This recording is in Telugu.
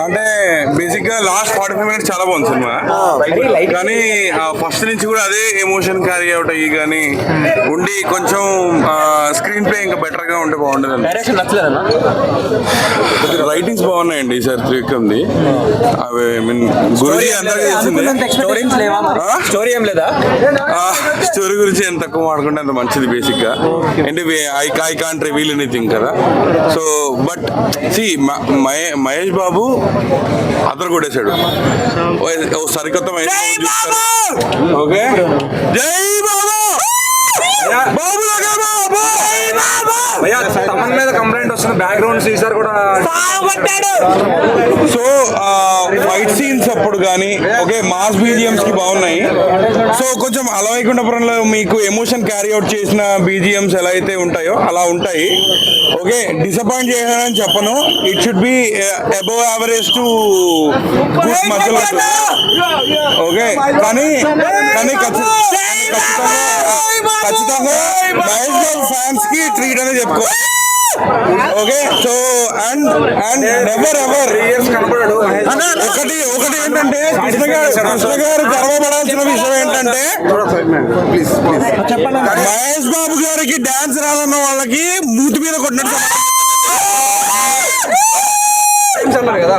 అంటే బేసిక్ గా లాస్ట్ 45 మినిట్స్ చాలా బాగుంది సినిమా, కానీ ఫస్ట్ నుంచి కూడా అదే ఎమోషన్ క్యారీ అవుట్ అయ్యి కానీ ఉండి కొంచెం స్క్రీన్ ప్లే ఇంకా బెటర్ గా ఉంటే బాగుండేది. రైటింగ్స్ బాగున్నాయండి ఈసారి త్రివిక్రమ్ది. అవి మీన్ గురించి అందరికీ తెలిసిందే. స్టోరీ గురించి ఎంత తక్కువ మాట్లాడుకుంటే అంత మంచిది బేసిక్ గా. అంటే ఐ కాంట్ రివీల్ ఎనీథింగ్ కదా. So but see Mahesh Babu అతను కొట్టేశాడు. సరికొత్త మహేష్ బాబు. ఓకే, జై బాబు. తమన్ మీద కంప్లైంట్ వస్తుంది, బ్యాక్గ్రౌండ్ సీజర్ కూడా. సో ఫైట్ సీన్స్ అప్పుడు కానీ ఓకే, మాస్ బీజిఎమ్స్ కి బాగున్నాయి. సో కొంచెం అలవైకుంఠపురంలో మీకు ఎమోషన్ క్యారీ అవుట్ చేసిన బీజిఎమ్స్ ఎలా అయితే ఉంటాయో అలా ఉంటాయి. ఓకే, డిసప్పాయింట్ చేయాలని చెప్పను. It should be above average to good మధ్యలో. ఓకే, కానీ ఖచ్చితంగా మహేష్ బాబు ఫ్యాన్స్ కి ట్రీట్ అనేది చెప్పుకో. Okay, so and never ever కనపడాడు. ఒకటి ఏంటంటే కృష్ణ గారు గర్వపడాల్సిన విషయం ఏంటంటే మహేష్ బాబు గారికి డాన్స్ రాదన్న వాళ్ళకి మూతి మీద కొట్టినట్టు కదా.